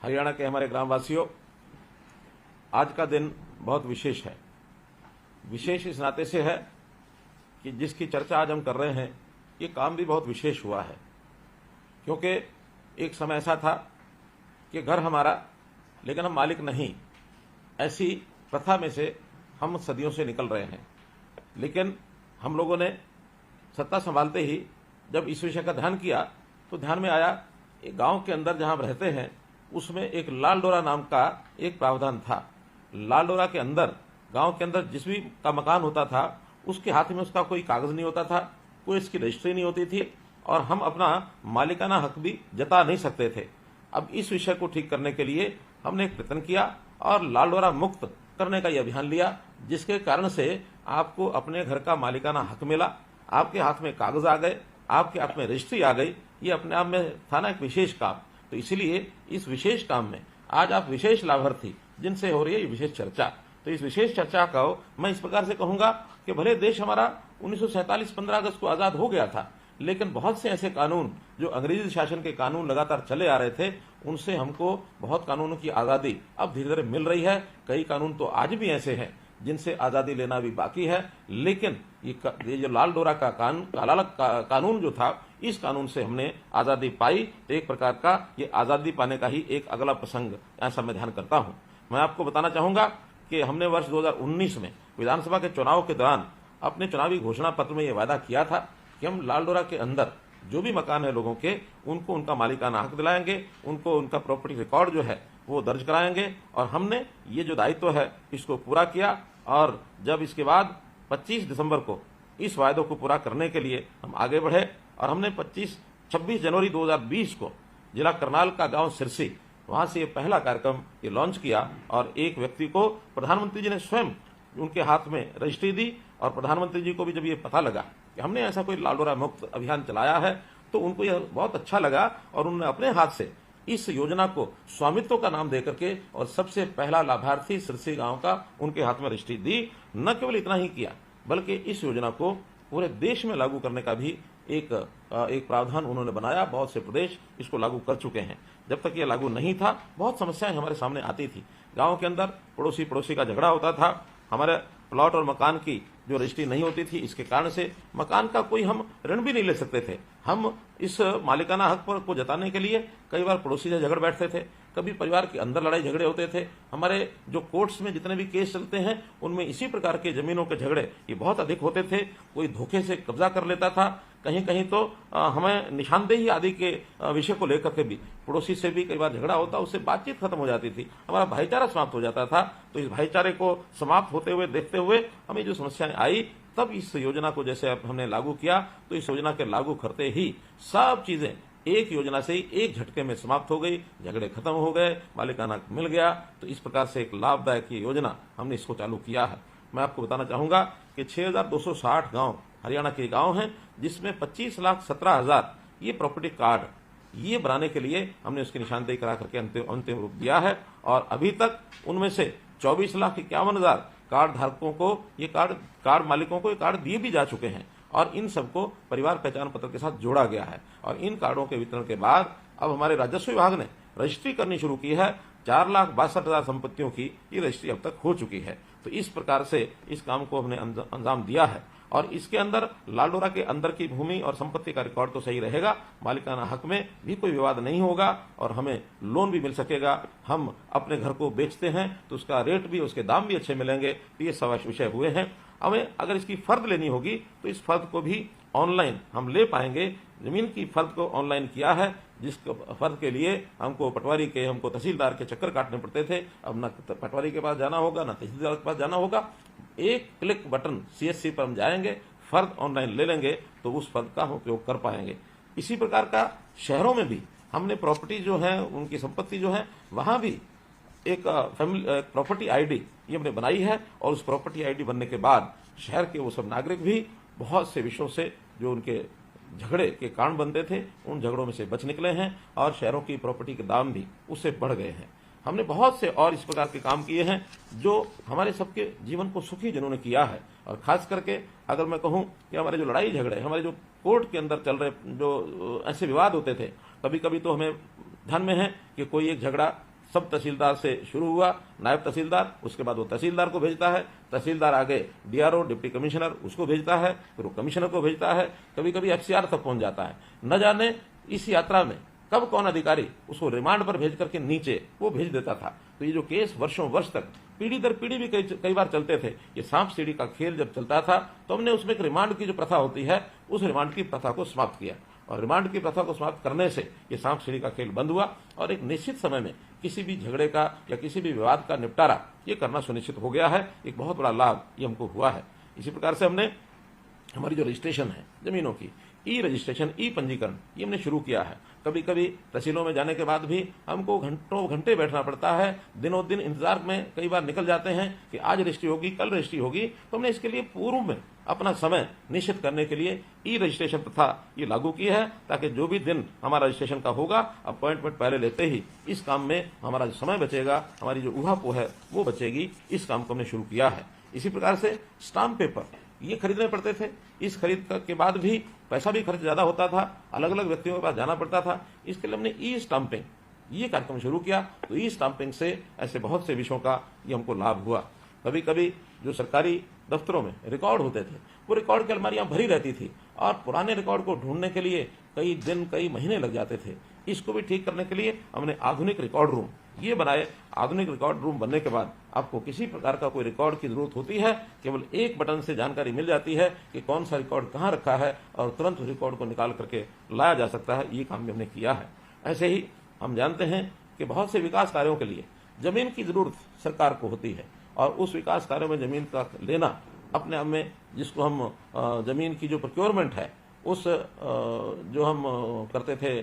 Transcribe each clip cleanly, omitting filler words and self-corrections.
हरियाणा के हमारे ग्रामवासियों, आज का दिन बहुत विशेष है। विशेष इस नाते से है कि जिसकी चर्चा आज हम कर रहे हैं, ये काम भी बहुत विशेष हुआ है, क्योंकि एक समय ऐसा था कि घर हमारा लेकिन हम मालिक नहीं, ऐसी प्रथा में से हम सदियों से निकल रहे हैं। लेकिन हम लोगों ने सत्ता संभालते ही जब इस विषय का ध्यान किया तो ध्यान में आया, एक गांव के अंदर जहां हम रहते हैं उसमें एक लाल डोरा नाम का एक प्रावधान था। लाल डोरा के अंदर, गांव के अंदर जिस भी का मकान होता था उसके हाथ में उसका कोई कागज नहीं होता था, कोई इसकी रजिस्ट्री नहीं होती थी और हम अपना मालिकाना हक भी जता नहीं सकते थे। अब इस विषय को ठीक करने के लिए हमने एक प्रयत्न किया और लाल डोरा मुक्त करने का यह अभियान लिया, जिसके कारण से आपको अपने घर का मालिकाना हक मिला, आपके हाथ में कागज आ गए, आपके हाथ में रजिस्ट्री आ गई। ये अपने आप में था ना एक विशेष काम। तो इसलिए इस विशेष काम में आज आप विशेष लाभार्थी जिनसे हो रही है ये विशेष चर्चा। तो इस विशेष चर्चा का मैं इस प्रकार से कहूंगा कि भले देश हमारा 1947 15 अगस्त को आजाद हो गया था, लेकिन बहुत से ऐसे कानून जो अंग्रेजी शासन के कानून लगातार चले आ रहे थे, उनसे हमको बहुत कानूनों की आजादी अब धीरे धीरे मिल रही है। कई कानून तो आज भी ऐसे हैं जिनसे आजादी लेना भी बाकी है, लेकिन ये जो लाल डोरा का कानून जो था, इस कानून से हमने आजादी पाई। तो एक प्रकार का ये आजादी पाने का ही एक अगला प्रसंग ऐसा मैं ध्यान करता हूं। मैं आपको बताना चाहूंगा कि हमने वर्ष 2019 में विधानसभा के चुनाव के दौरान अपने चुनावी घोषणा पत्र में यह वादा किया था कि हम लाल डोरा के अंदर जो भी मकान है लोगों के, उनको उनका मालिकाना हक दिलाएंगे, उनको उनका प्रॉपर्टी रिकॉर्ड जो है वो दर्ज कराएंगे। और हमने ये जो दायित्व है इसको पूरा किया। और जब इसके बाद 25 दिसंबर को इस वायदों को पूरा करने के लिए हम आगे बढ़े और हमने 26 जनवरी 2020 को जिला करनाल का गांव सिरसी, वहां से ये पहला कार्यक्रम ये लॉन्च किया और एक व्यक्ति को प्रधानमंत्री जी ने स्वयं उनके हाथ में रजिस्ट्री दी। और प्रधानमंत्री जी को भी जब ये पता लगा कि हमने ऐसा कोई लाल डोरा मुक्त अभियान चलाया है, तो उनको यह बहुत अच्छा लगा और उन्होंने अपने हाथ से इस योजना को स्वामित्व का नाम देकर के और सबसे पहला लाभार्थी सिरसी गांव का उनके हाथ में रजिस्ट्री दी। न केवल इतना ही किया, बल्कि इस योजना को पूरे देश में लागू करने का भी एक प्रावधान उन्होंने बनाया। बहुत से प्रदेश इसको लागू कर चुके हैं। जब तक ये लागू नहीं था, बहुत समस्याएं हमारे सामने आती थी। गांव के अंदर पड़ोसी का झगड़ा होता था, हमारे प्लॉट और मकान की जो रजिस्ट्री नहीं होती थी, इसके कारण से मकान का कोई हम ऋण भी नहीं ले सकते थे। हम इस मालिकाना हक पर को जताने के लिए कई बार पड़ोसी से झगड़ बैठते थे, कभी परिवार के अंदर लड़ाई झगड़े होते थे। हमारे जो कोर्ट्स में जितने भी केस चलते हैं उनमें इसी प्रकार के जमीनों के झगड़े ये बहुत अधिक होते थे। कोई धोखे से कब्जा कर लेता था, कहीं कहीं तो हमें निशानदेही आदि के विषय को लेकर के भी पड़ोसी से भी कई बार झगड़ा होता, उससे बातचीत खत्म हो जाती थी, हमारा भाईचारा समाप्त हो जाता था। तो इस भाईचारे को समाप्त होते हुए देखते हुए हमें जो समस्याएं आई, तब इस योजना को जैसे हमने लागू किया, तो इस योजना के लागू करते ही सब चीजें एक योजना से ही एक झटके में समाप्त हो गई, झगड़े खत्म हो गए, मालिकाना मिल गया। तो इस प्रकार से एक लाभदायक योजना हमने इसको चालू किया है। मैं आपको बताना चाहूंगा कि 6260 गांव हरियाणा के गांव हैं, जिसमें 25,17,000 ये प्रॉपर्टी कार्ड ये बनाने के लिए हमने उसकी निशानदेही करा करके अंतिम रूप दिया है। और अभी तक उनमें से 24,51,000 कार्ड धारकों को ये कार्ड मालिकों को ये कार्ड दिए भी जा चुके हैं और इन सबको परिवार पहचान पत्र के साथ जोड़ा गया है। और इन कार्डों के वितरण के बाद अब हमारे राजस्व विभाग ने रजिस्ट्री करनी शुरू की है। 4,62,000 संपत्तियों की ये रजिस्ट्री अब तक हो चुकी है। तो इस प्रकार से इस काम को हमने अंजाम दिया है। और इसके अंदर लाल डोरा के अंदर की भूमि और संपत्ति का रिकॉर्ड तो सही रहेगा, मालिकाना हक में भी कोई विवाद नहीं होगा और हमें लोन भी मिल सकेगा। हम अपने घर को बेचते हैं तो उसका रेट भी, उसके दाम भी अच्छे मिलेंगे। तो ये सब विषय हुए हैं। हमें अगर इसकी फर्द लेनी होगी तो इस फर्द को भी ऑनलाइन हम ले पाएंगे। जमीन की फर्द को ऑनलाइन किया है, जिस फर्द के लिए हमको पटवारी के, हमको तहसीलदार के चक्कर काटने पड़ते थे। अब न पटवारी के पास जाना होगा, न तहसीलदार के पास जाना होगा। एक क्लिक बटन CSC पर हम जाएंगे, फर्द ऑनलाइन ले लेंगे, तो उस फर्द का हम उपयोग कर पाएंगे। इसी प्रकार का शहरों में भी हमने प्रॉपर्टी जो है, उनकी संपत्ति जो है, वहां भी एक प्रॉपर्टी ID ये हमने बनाई है। और उस प्रॉपर्टी ID बनने के बाद शहर के वो सब नागरिक भी बहुत से विषयों से जो उनके झगड़े के कारण बनते थे, उन झगड़ों में से बच निकले हैं और शहरों की प्रॉपर्टी के दाम भी उससे बढ़ गए हैं। हमने बहुत से और इस प्रकार के काम किए हैं जो हमारे सबके जीवन को सुखी जिन्होंने किया है। और खास करके अगर मैं कहूं कि हमारे जो लड़ाई झगड़े, हमारे जो कोर्ट के अंदर चल रहे जो ऐसे विवाद होते थे, कभी कभी तो हमें ध्यान में है कि कोई एक झगड़ा सब तहसीलदार से शुरू हुआ, नायब तहसीलदार, उसके बाद वो तहसीलदार को भेजता है, तहसीलदार आगे डीआरओ डिप्टी कमिश्नर उसको भेजता है, फिर वो कमिश्नर को भेजता है, कभी कभी एफसीआर तक पहुंच जाता है। न जाने इस यात्रा में कब कौन अधिकारी उसको रिमांड पर भेज करके नीचे वो भेज देता था। तो ये जो केस वर्षों वर्ष तक पीढ़ी दर पीढ़ी भी कई बार चलते थे। ये सांप सीढ़ी का खेल जब चलता था तो हमने उसमें एक रिमांड की जो प्रथा होती है उस रिमांड की प्रथा को समाप्त किया, और रिमांड की प्रथा को समाप्त करने से ये सांप सीढ़ी का खेल बंद हुआ और एक निश्चित समय में किसी भी झगड़े का या किसी भी विवाद का निपटारा ये करना सुनिश्चित हो गया है। एक बहुत बड़ा लाभ ये हमको हुआ है। इसी प्रकार से हमने हमारी जो रजिस्ट्रेशन है जमीनों की, ई रजिस्ट्रेशन, ई पंजीकरण, ये हमने शुरू किया है। कभी कभी तहसीलों में जाने के बाद भी हमको घंटों घंटे बैठना पड़ता है, दिनों दिन इंतजार में कई बार निकल जाते हैं कि आज रजिस्ट्री होगी, कल रजिस्ट्री होगी। तो हमने इसके लिए पूर्व में अपना समय निश्चित करने के लिए ई रजिस्ट्रेशन प्रथा ये लागू की है, ताकि जो भी दिन हमारा रजिस्ट्रेशन का होगा अपॉइंटमेंट पहले लेते ही इस काम में हमारा जो समय बचेगा, हमारी जो ऊहापोह है वो बचेगी। इस काम को हमने शुरू किया है। इसी प्रकार से स्टाम्प पेपर ये खरीदने पड़ते थे। इस खरीद के बाद भी पैसा भी खर्च ज्यादा होता था, अलग अलग व्यक्तियों के पास जाना पड़ता था। इसके लिए हमने ई स्टाम्पिंग ये कार्यक्रम शुरू किया। तो ई स्टाम्पिंग से ऐसे बहुत से विषयों का ये हमको लाभ हुआ। कभी कभी जो सरकारी दफ्तरों में रिकॉर्ड होते थे वो रिकॉर्ड की अलमारियां भरी रहती थी और पुराने रिकॉर्ड को ढूंढने के लिए कई दिन कई महीने लग जाते थे। इसको भी ठीक करने के लिए हमने आधुनिक रिकॉर्ड रूम ये बनाए। आधुनिक रिकॉर्ड रूम बनने के बाद आपको किसी प्रकार का कोई रिकॉर्ड की जरूरत होती है, केवल एक बटन से जानकारी मिल जाती है कि कौन सा रिकॉर्ड कहाँ रखा है और तुरंत रिकॉर्ड को निकाल करके लाया जा सकता है। ये काम भी हमने किया है। ऐसे ही हम जानते हैं कि बहुत से विकास कार्यों के लिए जमीन की जरूरत सरकार को होती है और उस विकास कार्यों में जमीन का लेना अपने आप में, जिसको हम जमीन की जो प्रोक्योरमेंट है उस जो हम करते थे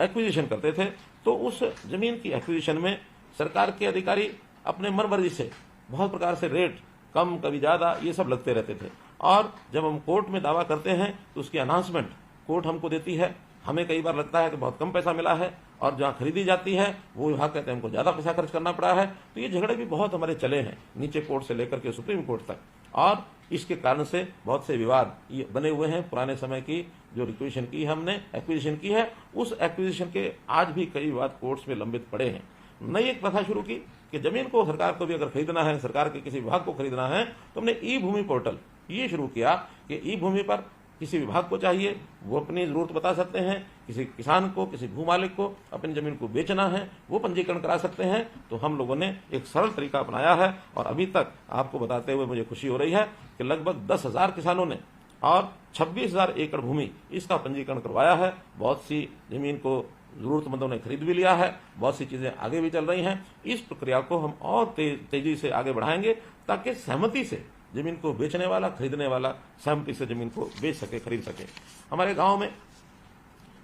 एक्विजिशन करते थे, तो उस जमीन की एक्विजिशन में सरकार के अधिकारी अपने मन मर्जी से बहुत प्रकार से रेट कम कभी ज्यादा ये सब लगते रहते थे। और जब हम कोर्ट में दावा करते हैं तो उसकी अनाउंसमेंट कोर्ट हमको देती है। हमें कई बार लगता है कि बहुत कम पैसा मिला है और जहां खरीदी जाती है वो विभाग कहते हैं हमको ज्यादा पैसा खर्च करना पड़ा है। तो ये झगड़े भी बहुत हमारे चले हैं, नीचे कोर्ट से लेकर के सुप्रीम कोर्ट तक, और इसके कारण से बहुत से विवाद ये बने हुए हैं। पुराने समय की जो रिक्वेजिशन की हमने एक्विजिशन की है, उस एक्विजिशन के आज भी कई विवाद कोर्ट्स में लंबित पड़े हैं। नई एक प्रथा शुरू की कि जमीन को सरकार को भी अगर खरीदना है, सरकार के किसी विभाग को खरीदना है, तो हमने ई भूमि पोर्टल ये शुरू किया कि ई भूमि पर किसी विभाग को चाहिए वो अपनी जरूरत बता सकते हैं, किसी किसान को, किसी भू मालिक को अपनी जमीन को बेचना है वो पंजीकरण करा सकते हैं। तो हम लोगों ने एक सरल तरीका अपनाया है और अभी तक आपको बताते हुए मुझे खुशी हो रही है कि लगभग 10,000 किसानों ने और 26,000 एकड़ भूमि इसका पंजीकरण करवाया है। बहुत सी जमीन को जरूरतमंदों ने खरीद भी लिया है, बहुत सी चीजें आगे भी चल रही हैं। इस प्रक्रिया को हम और तेजी से आगे बढ़ाएंगे ताकि सहमति से जमीन को बेचने वाला, खरीदने वाला सहमति से जमीन को बेच सके, खरीद सके। हमारे गांव में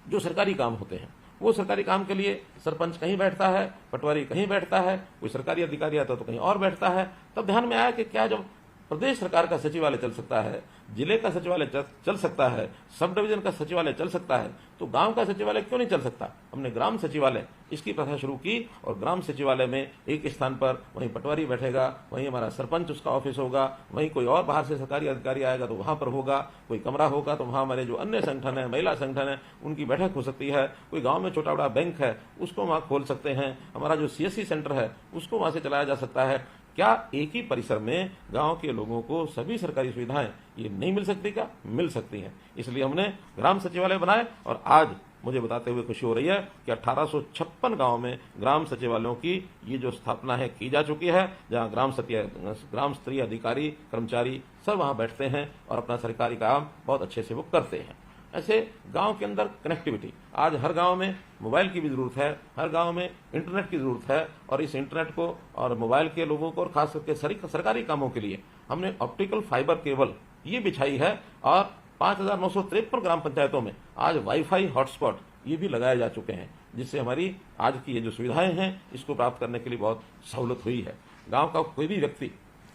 जो सरकारी काम होते हैं वो सरकारी काम के लिए सरपंच कहीं बैठता है, पटवारी कहीं बैठता है, कोई सरकारी अधिकारी आता तो कहीं और बैठता है। तब ध्यान में आया कि क्या जब प्रदेश सरकार का सचिवालय चल सकता है, जिले का सचिवालय चल सकता है, सब डिवीजन का सचिवालय चल सकता है, तो गांव का सचिवालय क्यों नहीं चल सकता। हमने ग्राम सचिवालय इसकी प्रथा शुरू की और ग्राम सचिवालय में एक स्थान पर वहीं पटवारी बैठेगा, वहीं हमारा सरपंच उसका ऑफिस होगा, वहीं कोई और बाहर से सरकारी अधिकारी आएगा तो वहां पर होगा, कोई कमरा होगा तो वहां हमारे जो अन्य संगठन है, महिला संगठन है, उनकी बैठक हो सकती है। कोई गांव में छोटा बड़ा बैंक है उसको वहां खोल सकते हैं, हमारा जो सीएससी सेंटर है उसको वहां से चलाया जा सकता है। क्या एक ही परिसर में गांव के लोगों को सभी सरकारी सुविधाएं ये नहीं मिल सकती? क्या मिल सकती हैं। इसलिए हमने ग्राम सचिवालय बनाए और आज मुझे बताते हुए खुशी हो रही है कि 1856 गांव में ग्राम सचिवालयों की ये जो स्थापना है की जा चुकी है, जहां ग्राम स्तरीय अधिकारी, कर्मचारी सब वहां बैठते हैं और अपना सरकारी काम बहुत अच्छे से वो करते हैं। ऐसे गांव के अंदर कनेक्टिविटी, आज हर गांव में मोबाइल की भी जरूरत है, हर गांव में इंटरनेट की जरूरत है, और इस इंटरनेट को और मोबाइल के लोगों को और खास करके सरकारी कामों के लिए हमने ऑप्टिकल फाइबर केबल ये बिछाई है और 5,953 ग्राम पंचायतों में आज वाईफाई हॉटस्पॉट ये भी लगाए जा चुके हैं, जिससे हमारी आज की ये जो सुविधाएं हैं इसको प्राप्त करने के लिए बहुत सहूलत हुई है। गांव का कोई भी व्यक्ति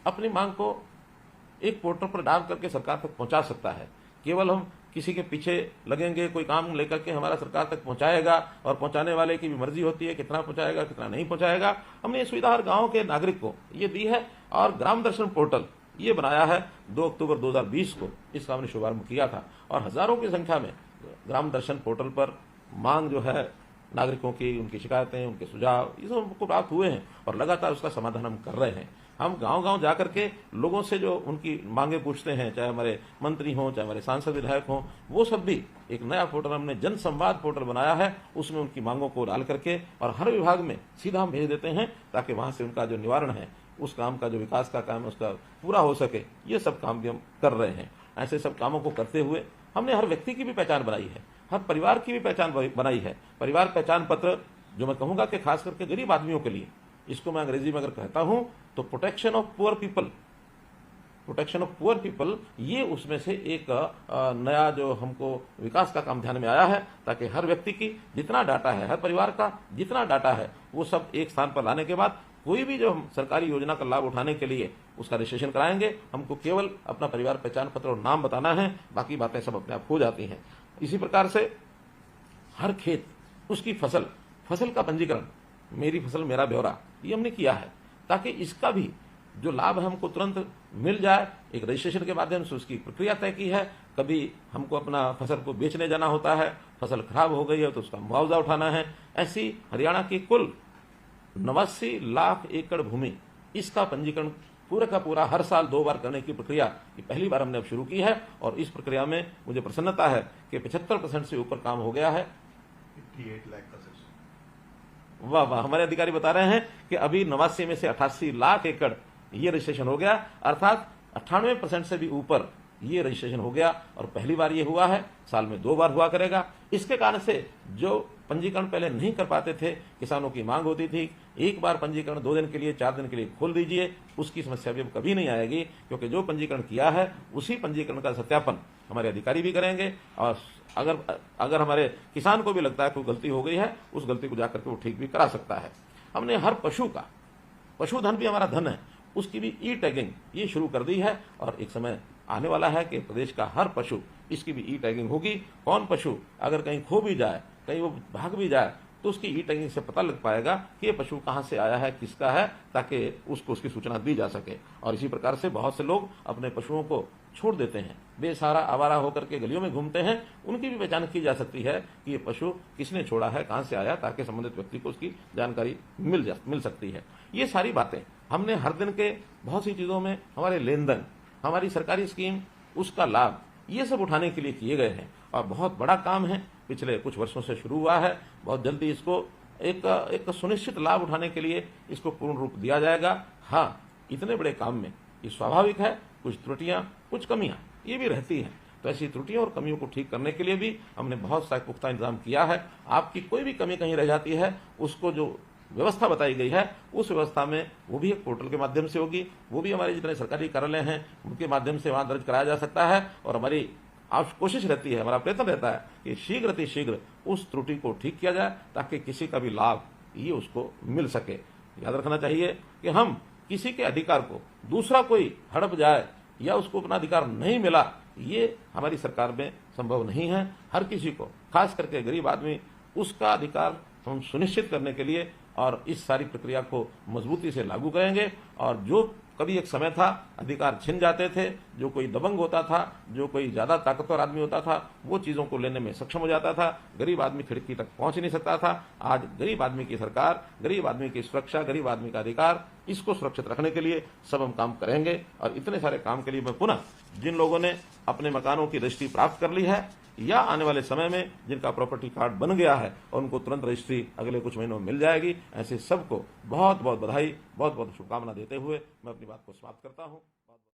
अपनी मांग को एक पोर्टल पर डाल करके सरकार तक पहुंचा सकता है। केवल हम किसी के पीछे लगेंगे, कोई काम लेकर के हमारा सरकार तक पहुंचाएगा, और पहुंचाने वाले की भी मर्जी होती है कितना पहुंचाएगा कितना नहीं पहुंचाएगा। हमने ये सुविधा हर गांव के नागरिक को ये दी है और ग्राम दर्शन पोर्टल ये बनाया है 2 अक्टूबर 2020 को इसका हमने शुभारंभ किया था, और हजारों की संख्या में ग्राम दर्शन पोर्टल पर मांग जो है नागरिकों की उनकी शिकायतें, उनके सुझाव, ये सब हमको प्राप्त हुए हैं और लगातार उसका समाधान हम कर रहे हैं। हम गांव-गांव जाकर के लोगों से जो उनकी मांगे पूछते हैं, चाहे हमारे मंत्री हों, चाहे हमारे सांसद विधायक हों, वो सब भी एक नया पोर्टल हमने जन संवाद पोर्टल बनाया है, उसमें उनकी मांगों को डाल करके और हर विभाग में सीधा हम भेज देते हैं, ताकि वहां से उनका जो निवारण है, उस काम का जो विकास का काम है उसका पूरा हो सके। ये सब काम भी हम कर रहे हैं। ऐसे सब कामों को करते हुए हमने हर व्यक्ति की भी पहचान बनाई है, हर परिवार की भी पहचान बनाई है। परिवार पहचान पत्र जो मैं कहूंगा कि खास करके गरीब आदमियों के लिए, इसको मैं अंग्रेजी में अगर कहता हूं तो protection of poor people, protection of poor people, ये उसमें से एक नया जो हमको विकास का काम ध्यान में आया है, ताकि हर व्यक्ति की जितना डाटा है, हर परिवार का जितना डाटा है, वो सब एक स्थान पर लाने के बाद कोई भी जो हम सरकारी योजना का लाभ उठाने के लिए उसका रजिस्ट्रेशन कराएंगे, हमको केवल अपना परिवार पहचान पत्र और नाम बताना है, बाकी बातें सब अपने आप हो जाती हैं। इसी प्रकार से हर खेत, उसकी फसल का पंजीकरण, मेरी फसल मेरा ब्यौरा, ये हमने किया है, ताकि इसका भी जो लाभ है हमको तुरंत मिल जाए। एक रजिस्ट्रेशन के माध्यम से उसकी प्रक्रिया तय की है। कभी हमको अपना फसल को बेचने जाना होता है, फसल खराब हो गई है तो उसका मुआवजा उठाना है। ऐसी हरियाणा की कुल 89 लाख एकड़ भूमि, इसका पंजीकरण पूरा का पूरा हर साल 2 बार करने की प्रक्रिया ये पहली बार हमने अब शुरू की है, और इस प्रक्रिया में मुझे प्रसन्नता है कि 75% से ऊपर काम हो गया है। 58 लाख का। वाह वाह, हमारे अधिकारी बता रहे हैं कि अभी 89 में से 88 लाख एकड़ ये रजिस्ट्रेशन हो गया, अर्थात 98% से भी ऊपर ये रजिस्ट्रेशन हो गया, और पहली बार ये हुआ है, साल में 2 बार हुआ करेगा। इसके कारण से जो पंजीकरण पहले नहीं कर पाते थे, किसानों की मांग होती थी एक बार पंजीकरण 2 दिन के लिए, 4 दिन के लिए खोल दीजिए, उसकी समस्या भी अब कभी नहीं आएगी, क्योंकि जो पंजीकरण किया है उसी पंजीकरण का सत्यापन हमारे अधिकारी भी करेंगे। और अगर हमारे किसान को भी लगता है कोई गलती हो गई है, उस गलती को जाकर के वो ठीक भी करा सकता है। हमने हर पशुधन भी हमारा धन है, उसकी भी ई टैगिंग ये शुरू कर दी है, और एक समय आने वाला है कि प्रदेश का हर पशु, इसकी भी ई टैगिंग होगी। कौन पशु अगर कहीं खो भी जाए, कहीं वो भाग भी जाए, तो उसकी ई टैगिंग से पता लग पाएगा कि ये पशु कहां से आया है, किसका है, ताकि उसको उसकी सूचना दी जा सके। और इसी प्रकार से बहुत से लोग अपने पशुओं को छोड़ देते हैं, बेसहारा आवारा होकर के गलियों में घूमते हैं, उनकी भी पहचान की जा सकती है कि ये पशु किसने छोड़ा है, कहां से आया, ताकि संबंधित व्यक्ति को उसकी जानकारी मिल सकती है। ये सारी बातें हमने हर दिन के बहुत सी चीजों में, हमारे लेन देन, हमारी सरकारी स्कीम, उसका लाभ, ये सब उठाने के लिए किए गए हैं, और बहुत बड़ा काम है, पिछले कुछ वर्षों से शुरू हुआ है। बहुत जल्दी इसको एक सुनिश्चित लाभ उठाने के लिए इसको पूर्ण रूप दिया जाएगा। हाँ, इतने बड़े काम में ये स्वाभाविक है, कुछ त्रुटियां, कुछ कमियां ये भी रहती हैं, तो ऐसी त्रुटियों और कमियों को ठीक करने के लिए भी हमने बहुत सा पुख्ता इंतजाम किया है। आपकी कोई भी कमी कहीं रह जाती है, उसको जो व्यवस्था बताई गई है, उस व्यवस्था में वो भी एक पोर्टल के माध्यम से होगी, वो भी हमारे जितने सरकारी कार्यालय हैं उनके माध्यम से वहां दर्ज कराया जा सकता है। और हमारी कोशिश रहती है, हमारा प्रयत्न रहता है कि शीघ्र अतिशीघ्र उस त्रुटि को ठीक किया जाए, ताकि किसी का भी लाभ ये उसको मिल सके। याद रखना चाहिए कि हम किसी के अधिकार को दूसरा कोई हड़प जाए या उसको अपना अधिकार नहीं मिला, ये हमारी सरकार में संभव नहीं है। हर किसी को, खास करके गरीब आदमी, उसका अधिकार हम सुनिश्चित करने के लिए और इस सारी प्रक्रिया को मजबूती से लागू करेंगे। और जो कभी एक समय था अधिकार छिन जाते थे, जो कोई दबंग होता था, जो कोई ज्यादा ताकतवर आदमी होता था, वो चीजों को लेने में सक्षम हो जाता था, गरीब आदमी खिड़की तक पहुंच नहीं सकता था। आज गरीब आदमी की सरकार, गरीब आदमी की सुरक्षा, गरीब आदमी का अधिकार, इसको सुरक्षित रखने के लिए सब हम काम करेंगे। और इतने सारे काम के लिए मैं पुनः जिन लोगों ने अपने मकानों की रजिस्ट्री प्राप्त कर ली है, या आने वाले समय में जिनका प्रॉपर्टी कार्ड बन गया है और उनको तुरंत रजिस्ट्री अगले कुछ महीनों में मिल जाएगी, ऐसे सबको बहुत बहुत बधाई, बहुत बहुत शुभकामना देते हुए मैं अपनी बात को समाप्त करता हूं।